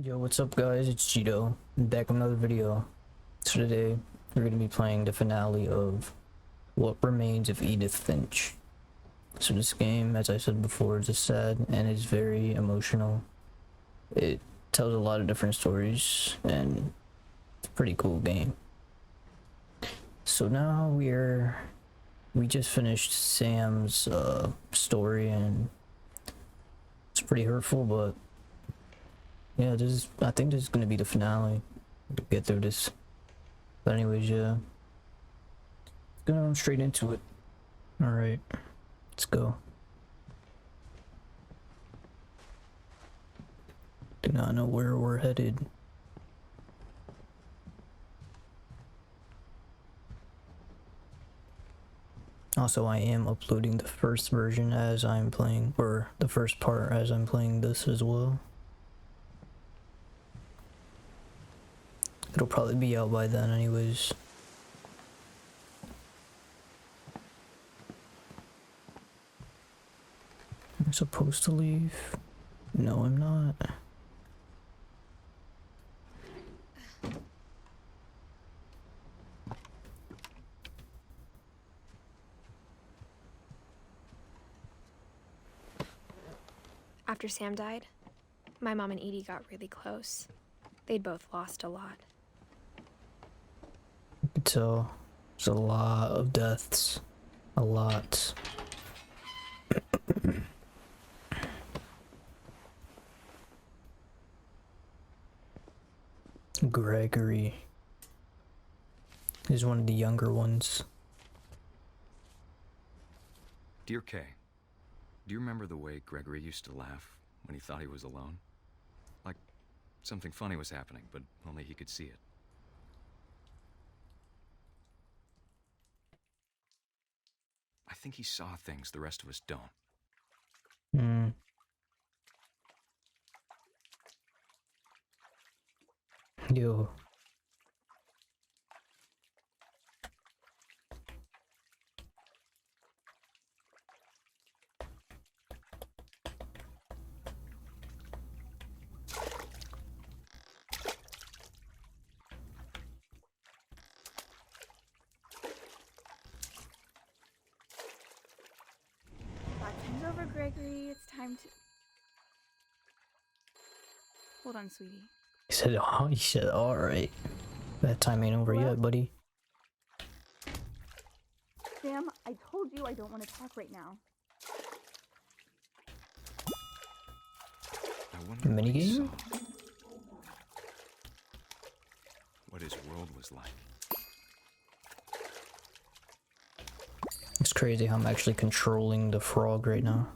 Yo, what's up guys? It's Jito. I'm back with another video. So today, we're going to be playing the finale of What Remains of Edith Finch. So this game, as I said before, is just sad and it's very emotional. It tells a lot of different stories and it's a pretty cool game. So now we just finished Sam's story and it's pretty hurtful, but yeah, I think this is gonna be the finale to get through this. But anyways, yeah. Going straight into it. Alright, let's go. Do not know where we're headed. Also, I am uploading the first version as I'm playing, or the first part as I'm playing this as well. It'll probably be out by then anyways. I'm supposed to leave? No, I'm not. After Sam died, my mom and Edie got really close. They'd both lost a lot. You can tell there's a lot of deaths. A lot. Gregory is one of the younger ones. Dear Kay, do you remember the way Gregory used to laugh when he thought he was alone? Like something funny was happening, but only he could see it. I think he saw things the rest of us don't. Yo. Action's over, Gregory. It's time to... Hold on, sweetie. He said, alright. That time ain't over yet, buddy. Sam, I told you I don't want to talk right now. I wonder what he Minigame? saw. What his world was like. It's crazy how I'm actually controlling the frog right now.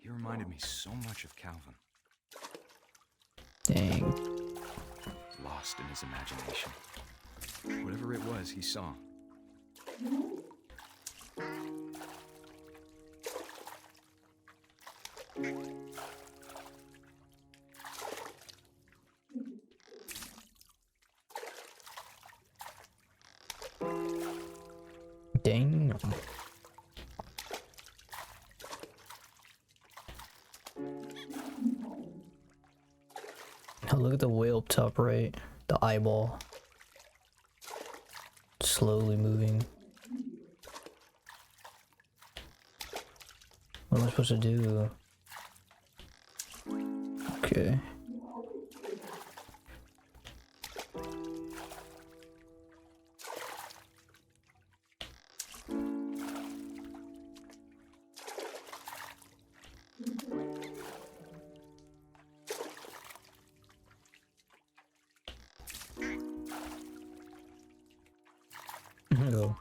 He reminded me so much of Calvin. Dang. Lost in his imagination. Whatever it was he saw. Dang. Oh, look at the whale up top right. The eyeball. Slowly moving. What am I supposed to do? Okay. Go.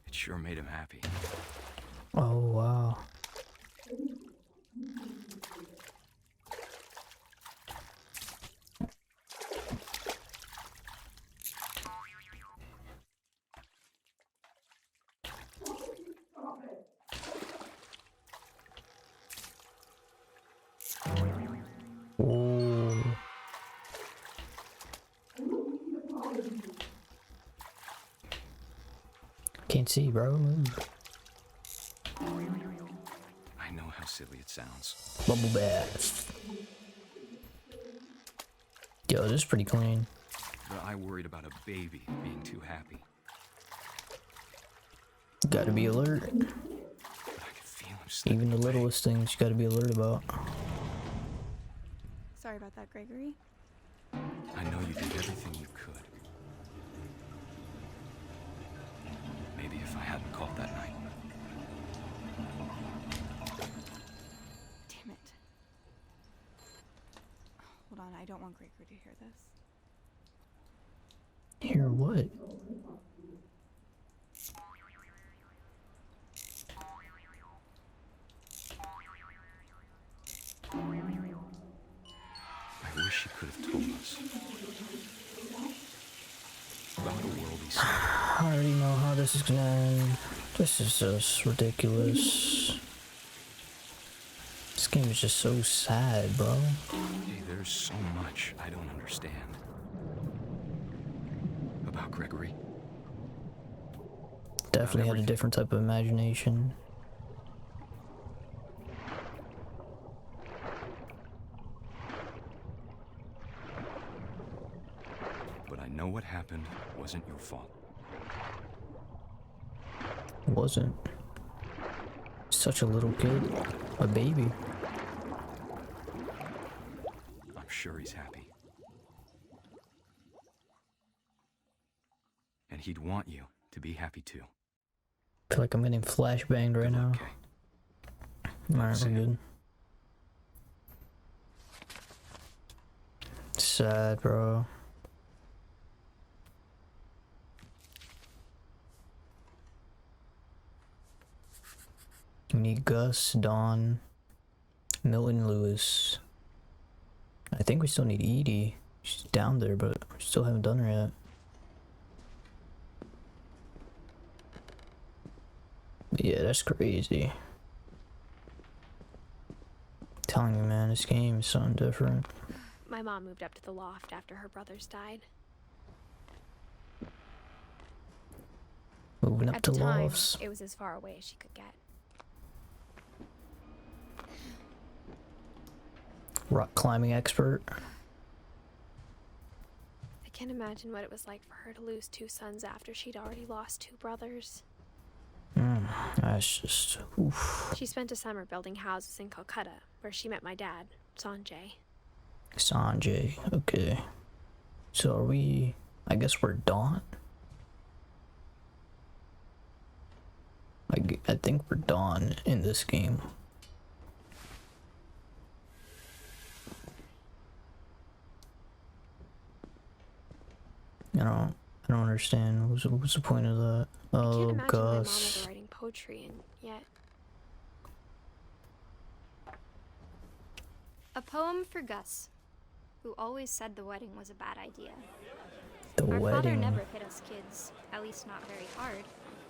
It sure made him happy. Oh wow. can't see, bro. Move. I know how silly it sounds. Bubble bath. Yo, this is pretty clean. But I worried about a baby being too happy. Gotta be alert. But I could feel him slipping Even the away. littlest things you gotta be alert about. Sorry about that, Gregory. I know you did everything you could. Maybe if I hadn't called that night. Damn it. Hold on, I don't want Gregory to hear this. Hear what? I wish he could have told us. About the world he saw. I already know how this is gonna end. This is just ridiculous. This game is just so sad, bro. Hey, there's so much I don't understand. About Gregory. Definitely had a everything. different type of imagination. But I know what happened wasn't your fault. Wasn't. Such a little kid. A baby. I'm sure he's happy. And he'd want you to be happy too. I feel like I'm getting flashbanged right Good now. luck, Kay. Alright, we're good. Sad, bro. We need Gus, Dawn, Milton, Lewis. I think we still need Edie. She's down there, but we still haven't done her yet. But yeah, that's crazy. Telling you, man, this game is something different. My mom moved up to the loft after her brothers died. Moving up At to the time, lofts. it was as far away as she could get. Rock climbing expert. I can't imagine what it was like for her to lose 2 sons after she'd already lost 2 brothers. That's just oof. She spent a summer building houses in Calcutta, where she met my dad, Sanjay. Sanjay. Okay. So are we? I guess we're Dawn. I think we're Dawn in this game. I don't understand. What's the point of that? I can't Oh, imagine my mom Gus. ever writing poetry, and yet A poem for Gus, who always said the wedding was a bad idea. The Our father wedding. never hit us kids, at least not very hard.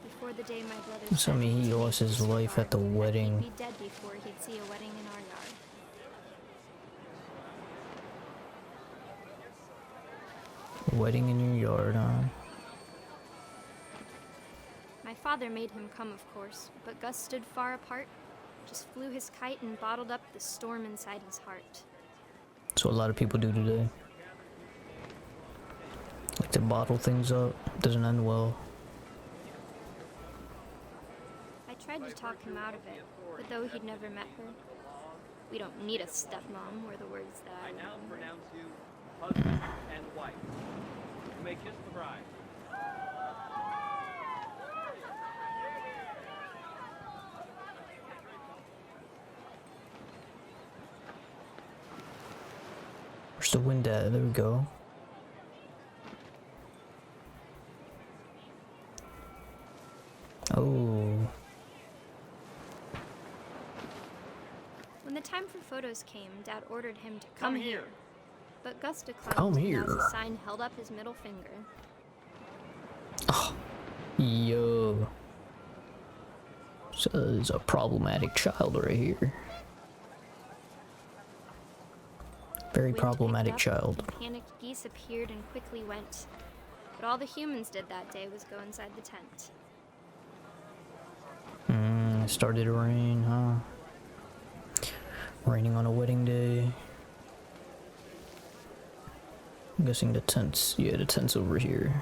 Before the day my brother So, I mean, he lost his life at the wedding. He'd be dead before he'd see a wedding in our yard. Wedding in your yard, huh? My father made him come, of course, but Gus stood far apart, just flew his kite and bottled up the storm inside his heart. That's what a lot of people do today. Like to bottle things up. Doesn't end well. I tried to talk him out of it, but though he'd never met her, we don't need a stepmom, were the words that I I now remember. pronounce you husband and wife. You may kiss the bride. Where's the wind at? There we go. Oh. When the time for photos came, Dad ordered him to come here. But Gus declined. Come and here. As a sign, held up his middle finger. Yo. So there's a problematic child right here. Very Wind problematic picked up, child. and panicked geese appeared and quickly went. But all the humans did that day was go inside the tent. It started to rain, huh? Raining on a wedding day. I'm guessing the tent's, yeah, the tent's over here.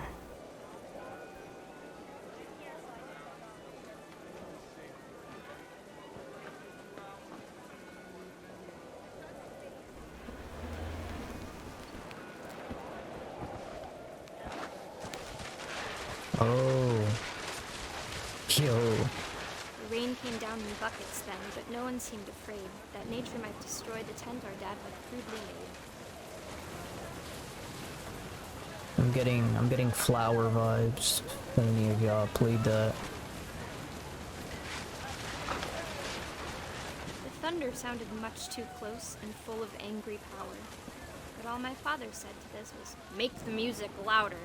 Oh. Yo. The rain came down in buckets then, but no one seemed afraid that nature might destroy the tent our dad had crudely made. I'm getting flower vibes. If any of y'all played that. The thunder sounded much too close and full of angry power. But all my father said to this was, "Make the music louder."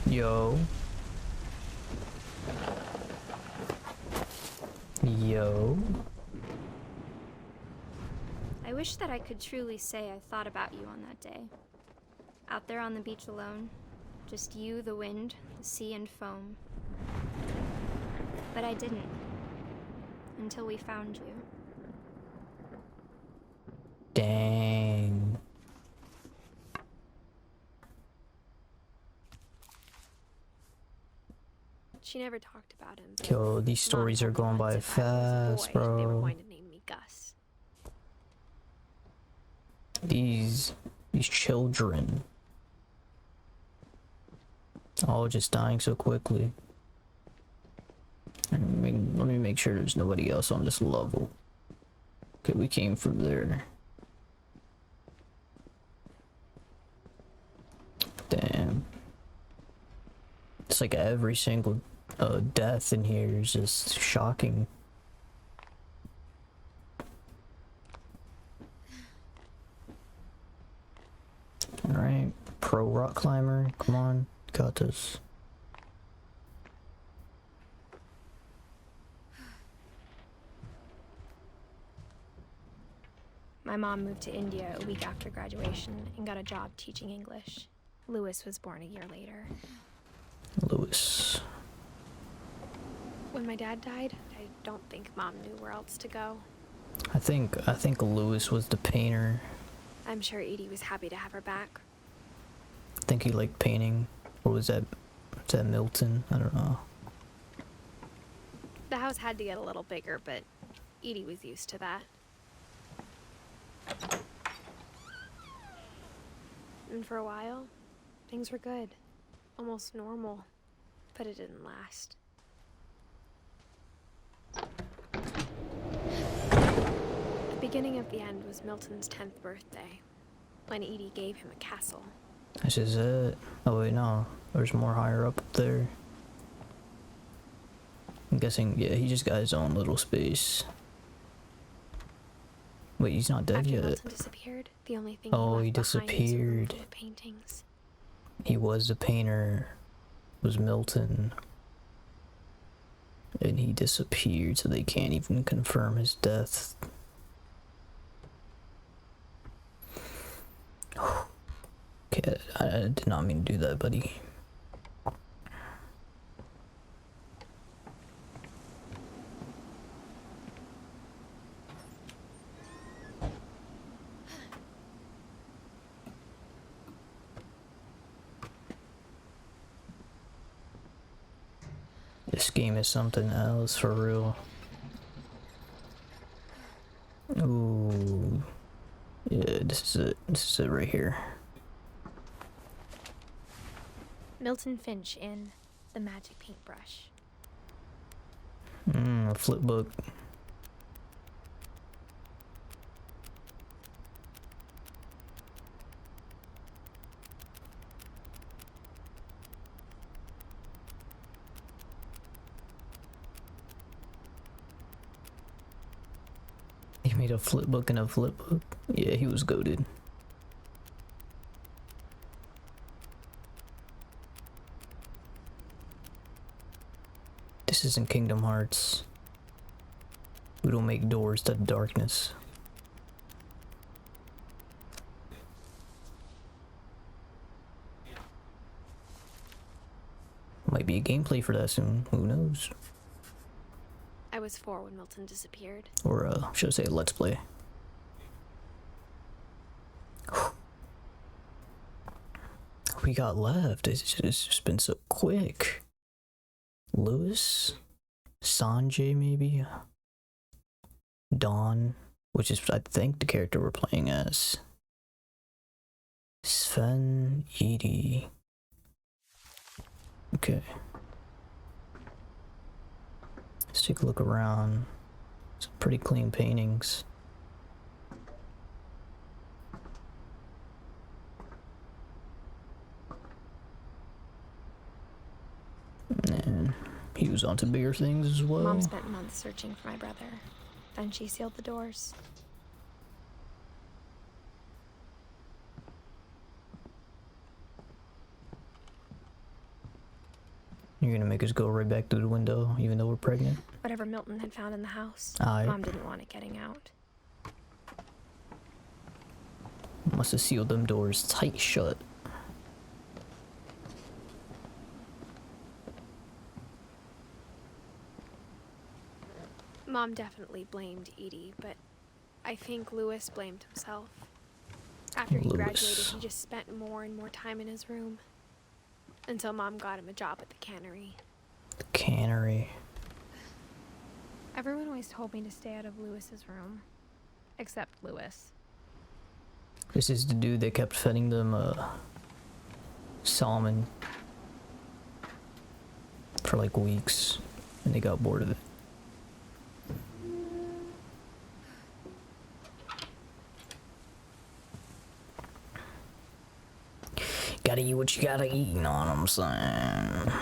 Yo. Yo. I wish that I could truly say I thought about you on that day. Out there on the beach alone, just you, the wind, the sea, and foam. But I didn't. Until we found you. Dang. She never talked about him. but Yo, these Mom stories are told me going by once if I was fast, a boy, They were bro. going to name me Gus. These children. All just dying so quickly. Let me make sure there's nobody else on this level. Okay, we came from there. Damn. It's like every single death in here is just shocking. Alright, pro rock climber, come on, got this. My mom moved to India a week after graduation and got a job teaching English. Lewis was born a year later. Lewis. When my dad died, I don't think Mom knew where else to go. I think Lewis was the painter. I'm sure Edie was happy to have her back. I think he liked painting. Or was that Milton? I don't know. The house had to get a little bigger, but Edie was used to that. And for a while, things were good. Almost normal. But it didn't last. The beginning of the end was Milton's 10th birthday, when Edie gave him a castle. This is it. Oh wait, no. There's more higher up there. I'm guessing, yeah, he just got his own little space. Wait, he's not dead After yet. Milton disappeared, the only thing Oh, he he left behind was a disappeared. room of paintings. He was the painter. Was Milton. And he disappeared, so they can't even confirm his death. Okay, I did not mean to do that, buddy. This game is something else for real. Ooh. Yeah, this is it. This is it right here. Milton Finch in The Magic Paintbrush. A flip book. He made a flip book and a flip book. Yeah, he was goated. This isn't Kingdom Hearts. We don't make doors to darkness. Might be a gameplay for that soon. Who knows? I was 4 when Milton disappeared. Or should I say let's play? We got left. It's just been so quick. Lewis? Sanjay maybe? Dawn, which is I think the character we're playing as. Sven, Edie. Okay. Let's take a look around. Some pretty clean paintings. And he was on to bigger things as well. Mom spent months searching for my brother. Then she sealed the doors. You're gonna make us go right back through the window, even though we're pregnant? Whatever Milton had found in the house, Aye. Mom didn't want it getting out. Must have sealed them doors tight shut. Mom definitely blamed Edie, but I think Lewis blamed himself. After he graduated, he just spent more and more time in his room. Until Mom got him a job at the cannery. The cannery. Everyone always told me to stay out of Lewis's room. Except Lewis. This is the dude that kept feeding them salmon for like weeks, and they got bored of it. Gotta eat what you gotta eat, you know what I'm saying?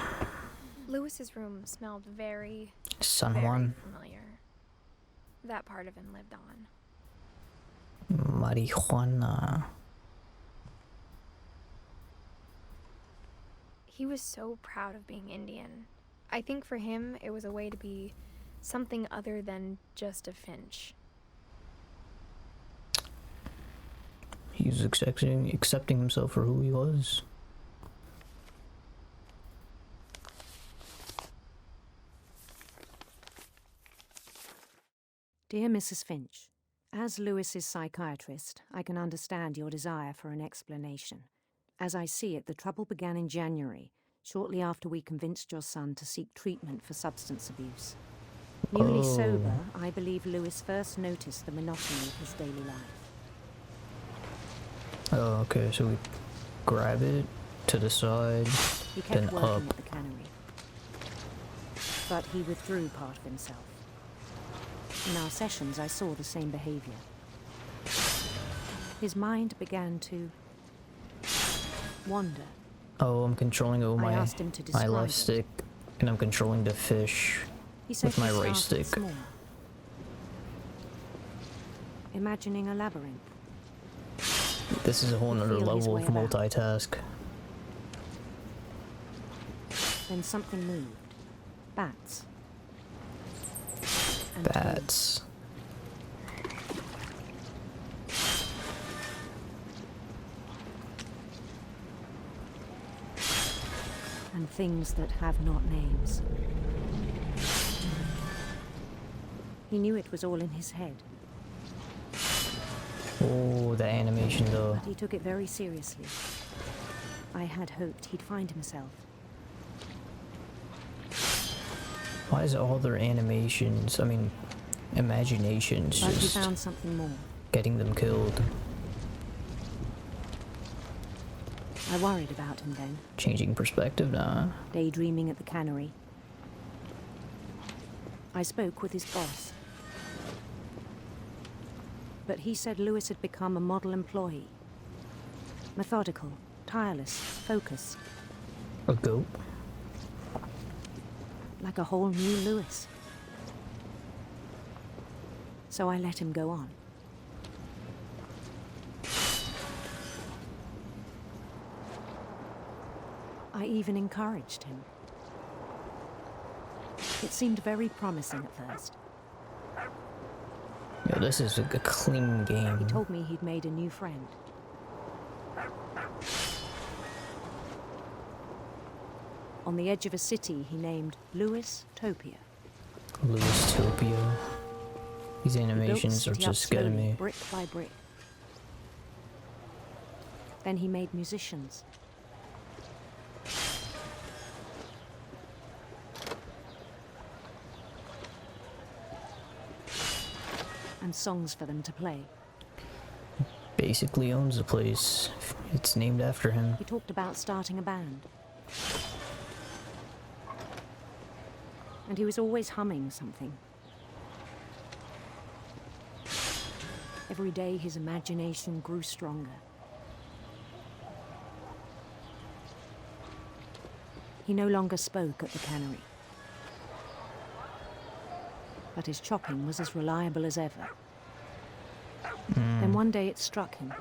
Lewis's room smelled very San very Juan, familiar. That part of him lived on. marijuana. He was so proud of being Indian. I think for him, it was a way to be something other than just a Finch. He was accepting himself for who he was. Dear Mrs. Finch, as Lewis's psychiatrist, I can understand your desire for an explanation. As I see it, the trouble began in January, shortly after we convinced your son to seek treatment for substance abuse. Newly sober, I believe Lewis first noticed the monotony of his daily life. Oh, okay, so we grab it to the side, He then kept working up. at the cannery. But he withdrew part of himself. In our sessions, I saw the same behavior. His mind began to wander. Oh, I'm controlling it with I my asked him to left describe it. stick, and I'm controlling the fish He said with my he right started stick. small, imagining a labyrinth. This is a whole nother Feel his level way of about. multitask. Then something moved. Bats. And toads. Bats. And things that have not names. He knew it was all in his head, Oh, the animation though. but he took it very seriously. I had hoped he'd find himself. Why is all their animations, I mean, imaginations But he just found something more. getting them killed? I worried about him then, Changing perspective now. daydreaming at the cannery. I spoke with his boss. But he said Lewis had become a model employee. Methodical, tireless, focused, A goat? like a whole new Lewis. So I let him go on. I even encouraged him. It seemed very promising at first. Yo, this is a clean game. He told me he'd made a new friend. on the edge of a city he named Louis-topia. Louis-topia. These He built the animations are city up just getting slowly, me. brick by brick. Then he made musicians. And songs for them to play. Basically owns the place. It's named after him. He talked about starting a band. And he was always humming something. Every day his imagination grew stronger. He no longer spoke at the cannery. But his chopping was as reliable as ever. Then one day it struck him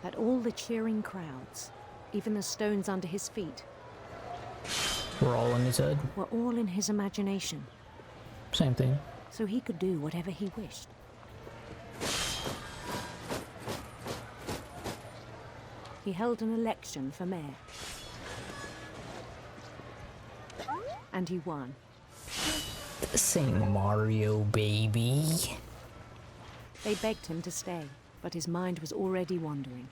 that all the cheering crowds, even the stones under his feet, We're all in his head. were all in his imagination, Same thing. so he could do whatever he wished. He held an election for mayor. And he won. This ain't Mario, baby. They begged him to stay, but his mind was already wandering.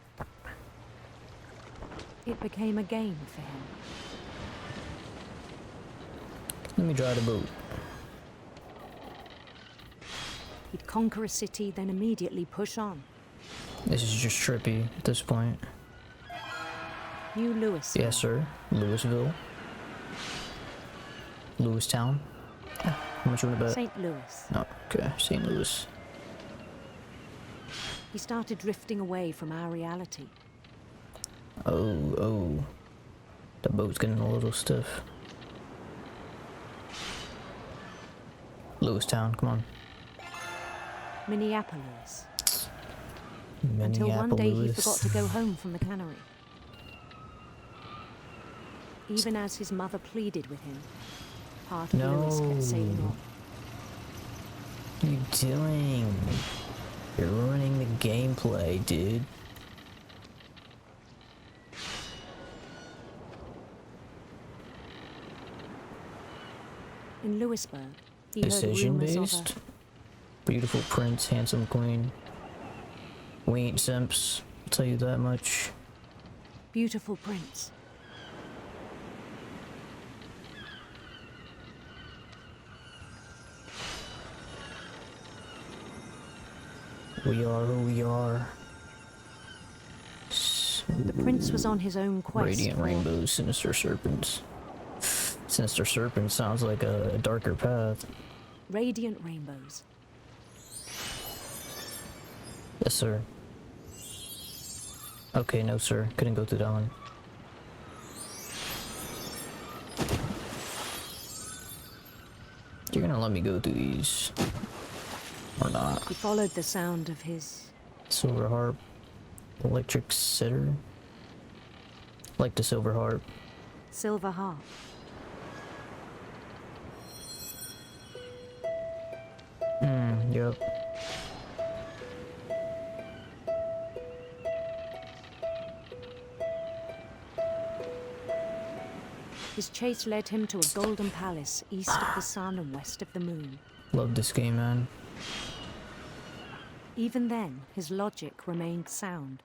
It became a game for him. Let me drive the boat. He'd conquer a city, then immediately push on. This is just trippy at this point. New Louis. Yes, sir. Louisville. Lewistown. How much you want to bet? St. Louis. Oh, okay. St. Louis. He started drifting away from our reality. Oh. The boat's getting a little stiff. Lewistown, come on. Minneapolis. Until one day he forgot to go home from the cannery. Even as his mother pleaded with him, part of Louis kept sailing on. What are you doing? You're ruining the gameplay, dude. In Louisburg, he heard Decision rumors of based. Beautiful prince, handsome queen. We ain't simps, I'll tell you that much. a beautiful prince. We are who we are. The prince was on his own quest. Radiant for rainbows, sinister serpents. Sinister serpent sounds like a darker path. radiant rainbows. Yes, sir. Okay, no, sir. Couldn't go through that one. You're gonna let me go through these. Or not. He followed the sound of his Silver harp. Electric sitar. Like the silver harp. silver harp. Yep. His chase led him to a golden palace east of the sun and west of the moon. Love this game, man. Even then, his logic remained sound.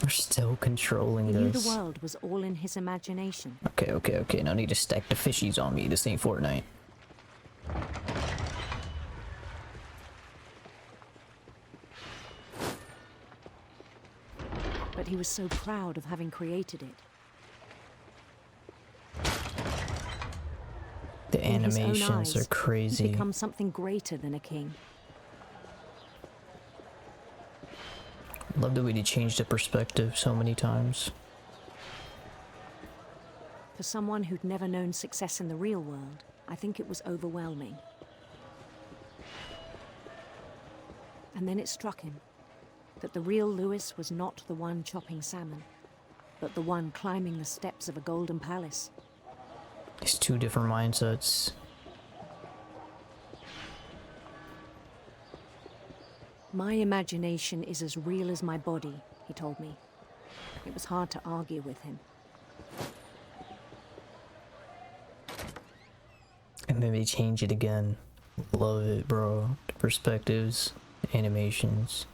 We're still controlling He knew this. the world was all in his imagination. Okay. No need to stack the fishies on me. This ain't Fortnite. But he was so proud of having created it. The In his own animations eyes, are crazy. He'd become something greater than a king. Love the way they changed the perspective so many times. For someone who'd never known success in the real world, I think it was overwhelming. And then it struck him that the real Louis was not the one chopping salmon, but the one climbing the steps of a golden palace. These two different mindsets. My imagination is as real as my body, he told me. It was hard to argue with him. And then they change it again. Love it, bro. The perspectives, animations.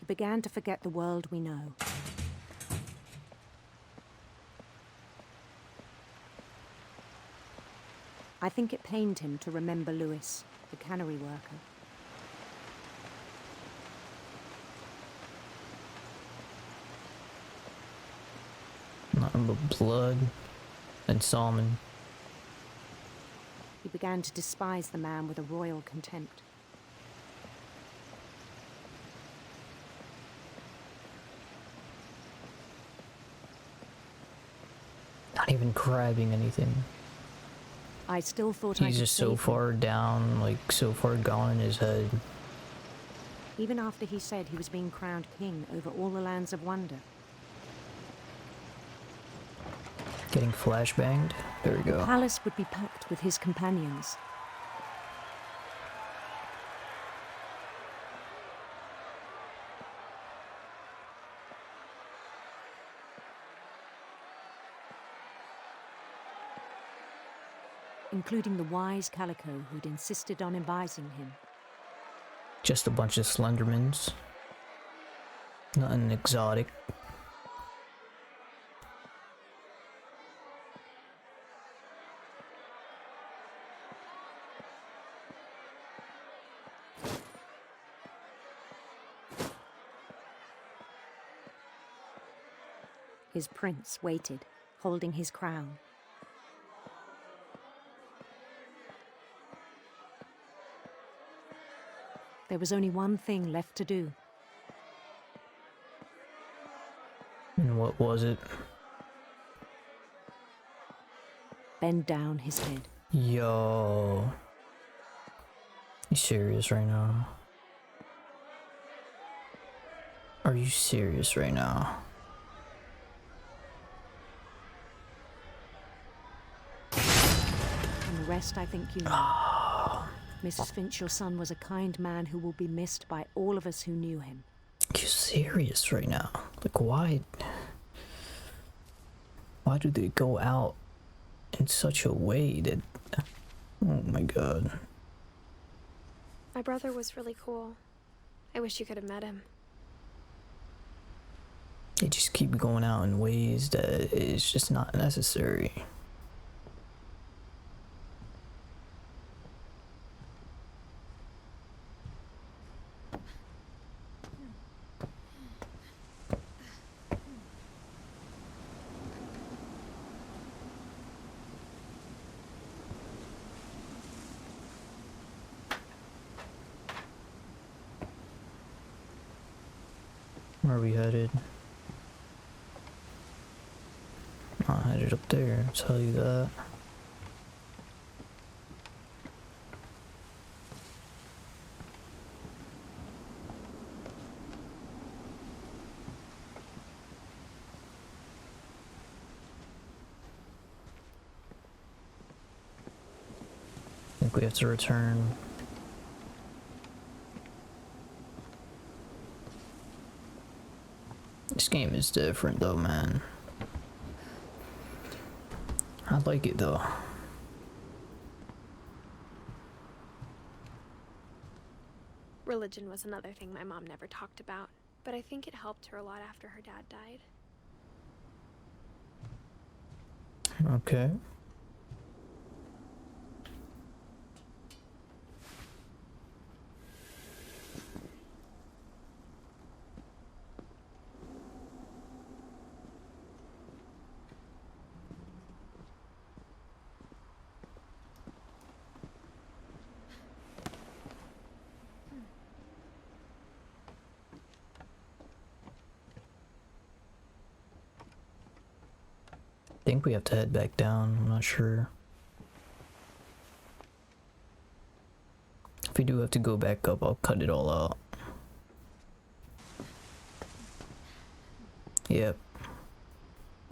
He began to forget the world we know. I think it pained him to remember Lewis, the cannery worker. Nothing but blood and salmon. He began to despise the man with a royal contempt. Not even grabbing anything. I still thought I He's could just so save him. far down, like so far gone in his head. Even after he said he was being crowned king over all the lands of wonder. Getting flashbanged. There we The go. palace would be packed with his companions. Including the wise Calico who'd insisted on advising him. Just a bunch of Slendermans. Nothing exotic. His prince waited, holding his crown. There was only one thing left to do. And what was it? Bend down his head. Yo. You serious right now? Are you serious right now? And the rest I think you know. Mrs. Finch, your son was a kind man who will be missed by all of us who knew him. You serious right now? Like why do they go out in such a way that, oh my god. My brother was really cool. I wish you could have met him. They just keep going out in ways that is just not necessary. Where are we headed? Not headed up there, I'll tell you that. I think we have to return. This game is different though, man. I like it though. Religion was another thing my mom never talked about, but I think it helped her a lot after her dad died. Okay. I think we have to head back down, I'm not sure. If we do have to go back up, I'll cut it all out. Yep.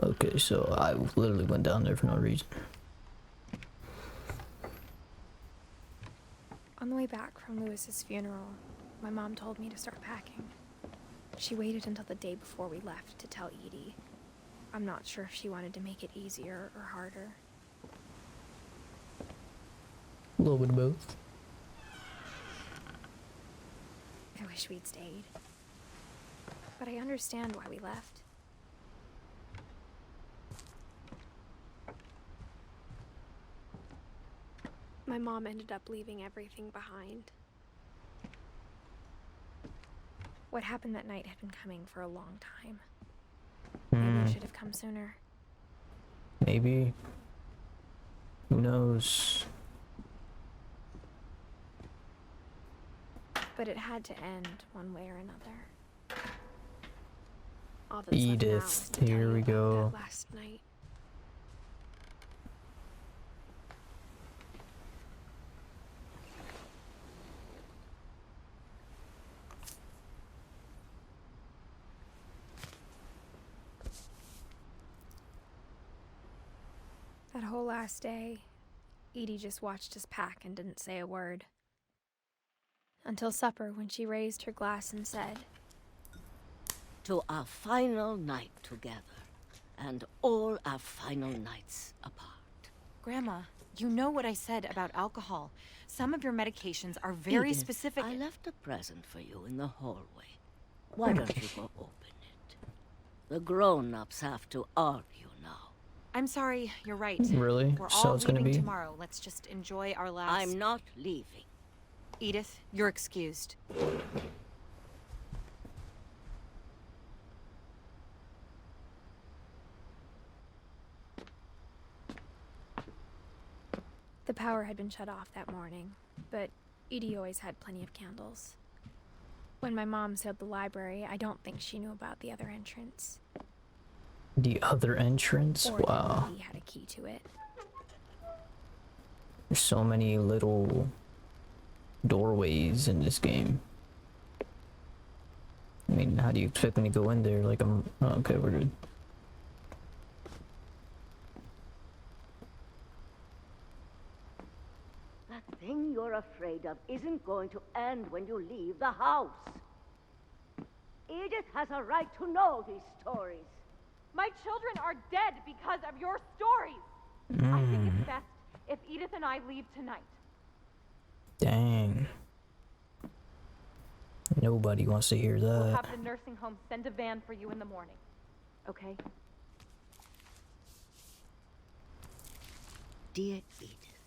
Okay, so I literally went down there for no reason. On the way back from Lewis's funeral, my mom told me to start packing. She waited until the day before we left to tell Edie. I'm not sure if she wanted to make it easier or harder. A little bit of both. I wish we'd stayed. But I understand why we left. My mom ended up leaving everything behind. What happened that night had been coming for a long time. Maybe I should have come sooner. Maybe. Who knows? But it had to end one way or another. All that's left now is Edith, to tell here you we about go. that last night. That whole last day, Edie just watched us pack and didn't say a word. Until supper, when she raised her glass and said, "To our final night together, and all our final nights apart." Grandma, you know what I said about alcohol. Some of your medications are very Edith, specific. I left a present for you in the hallway. Why don't you go open it? The grown-ups have to argue now. I'm sorry, you're right. Really? We're So all it's gonna leaving be? tomorrow. Let's just enjoy our last... I'm not leaving. Edith, you're excused. the power had been shut off that morning, but Edie always had plenty of candles. When my mom sealed the library, I don't think she knew about the other entrance. The other entrance? Or Wow. that Edie had a key to it. There's so many little doorways in this game. I mean, how do you expect me to go in there? Like, oh, okay, we're good. That thing you're afraid of isn't going to end when you leave the house. Edith has a right to know these stories. My children are dead because of your stories. I think it's best if Edith and I leave tonight. Dang. Nobody wants to hear We'll that. have the nursing home send a van for you in the morning. Okay? Dear Edith,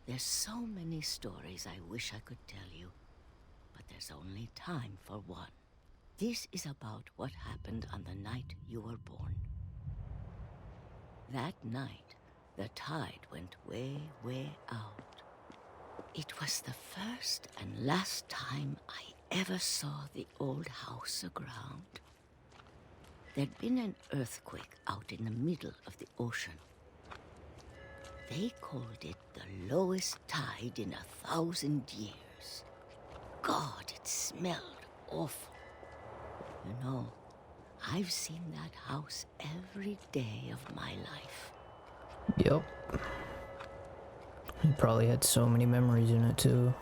there's so many stories I wish I could tell you, but there's only time for one. This is about what happened on the night you were born. That night, the tide went way, way out. It was the first and last time I ever saw the old house aground. There'd been an earthquake out in the middle of the ocean. They called it the lowest tide in 1,000 years. God, it smelled awful. You know, I've seen that house every day of my life. Yep. He probably had so many memories in it too.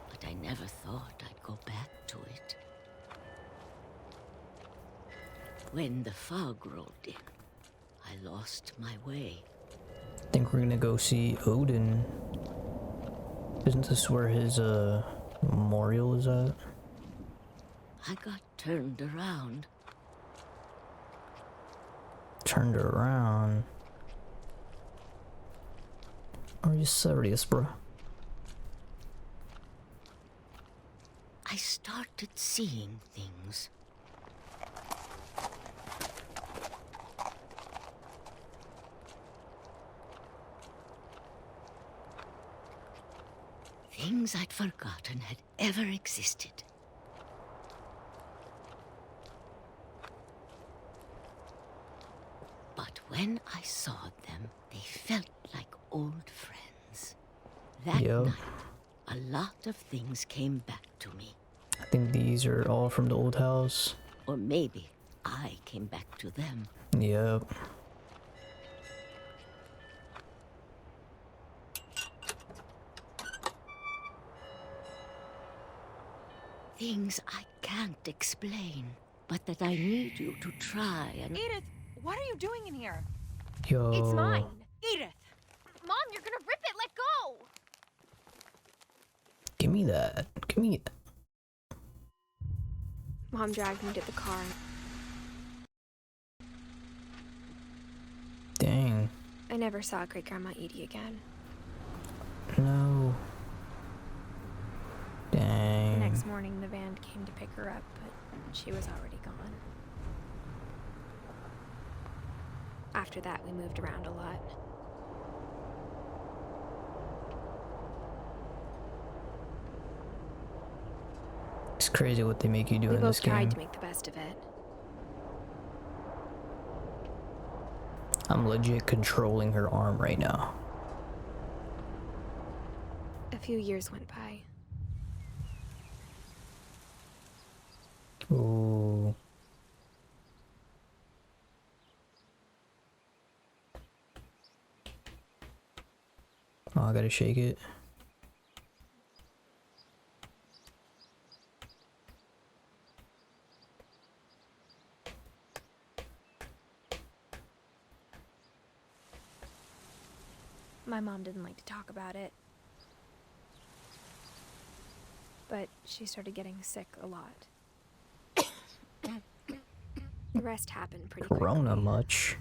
But I never thought I'd go back to it. When the fog rolled in, I lost my way. I think we're gonna go see Odin. Isn't this where his memorial is at? I got turned around. Turned around. Are you serious, bro? I started seeing things. Things I'd forgotten had ever existed. But when I saw them, they felt like old friends. That Yep. night, a lot of things came back to me. I think these are all from the old house. Or maybe I came back to them. Yep. things I can't explain, but that I need you to try and... Edith, what are you doing in here? Yo. It's mine. Edith! Mom, you're gonna rip it. Let go. Give me that. Give me that. Mom dragged me to the car. Dang. I never saw Great Grandma Edie again. No. Dang. The next morning, the van came to pick her up, but she was already gone. After that, we moved around a lot. It's crazy what they make you do We in this both game. tried to make the best of it. I'm legit controlling her arm right now. A few years went by. Ooh. Oh, I gotta shake it. My mom didn't like to talk about it. But she started getting sick a lot. The rest happened pretty Corona quickly. much?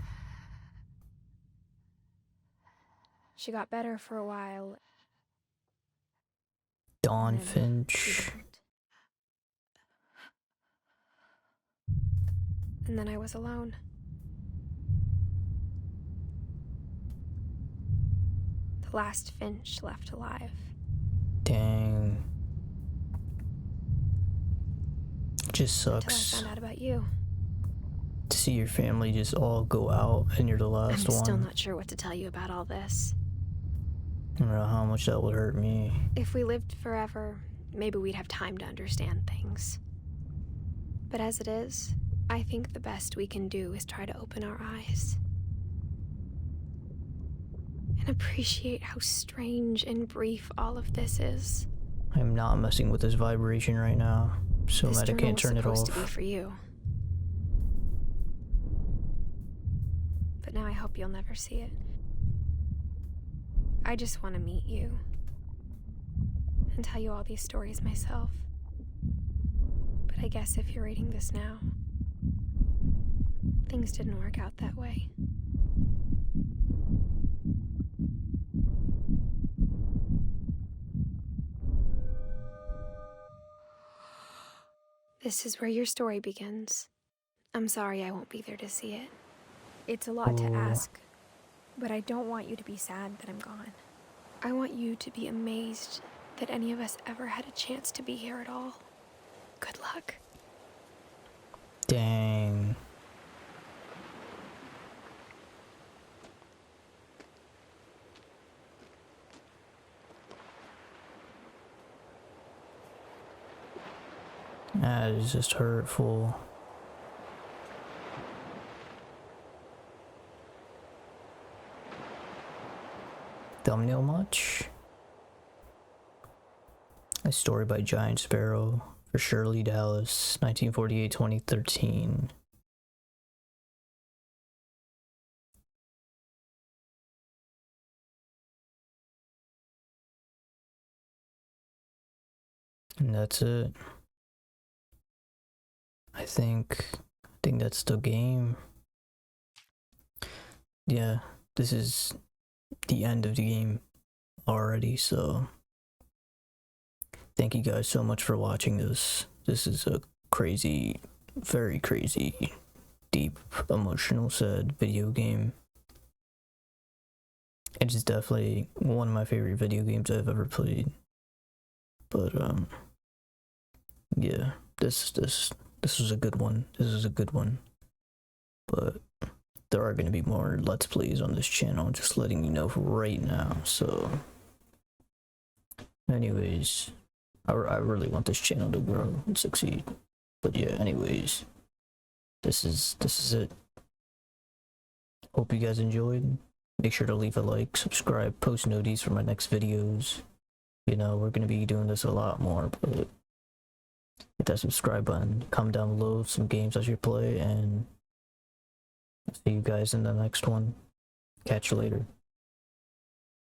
She got better for a while. Dawn and then she Finch. didn't. And then I was alone. The last Finch left alive. Dang. Just Until I sucks found out about you. to see your family just all go out and you're the last I'm one. still not sure what to tell you about all this. I don't know how much that would hurt me. If we lived forever, maybe we'd have time to understand things. But as it is, I think the best we can do is try to open our eyes. And appreciate how strange and brief all of this is. I'm not messing with this vibration right now. So This mad I journal can't was turn it supposed to be off. for you. But now I hope you'll never see it. I just want to meet you. And tell you all these stories myself. But I guess if you're reading this now, things didn't work out that way. This is where your story begins. I'm sorry I won't be there to see it. It's a lot to ask, but I don't want you to be sad that I'm gone. I want you to be amazed that any of us ever had a chance to be here at all. Good luck. Dang. That is just hurtful. Thumbnail much? A story by Giant Sparrow for Shirley Dallas, 1948-2013. And that's it. I think that's the game. Yeah, this is the end of the game already, so thank you guys so much for watching this. This is a crazy, very crazy, deep, emotional, sad video game. It's definitely one of my favorite video games I've ever played. But yeah, this was a good one. This is a good one. But there are going to be more Let's Plays on this channel, just letting you know right now. So anyways, I really want this channel to grow and succeed. But yeah, anyways, this is it. Hope you guys enjoyed. Make sure to leave a like, subscribe, post noties for my next videos. You know, we're going to be doing this a lot more, but that subscribe button, comment down below some games I should play, and I'll see you guys in the next one. Catch you later.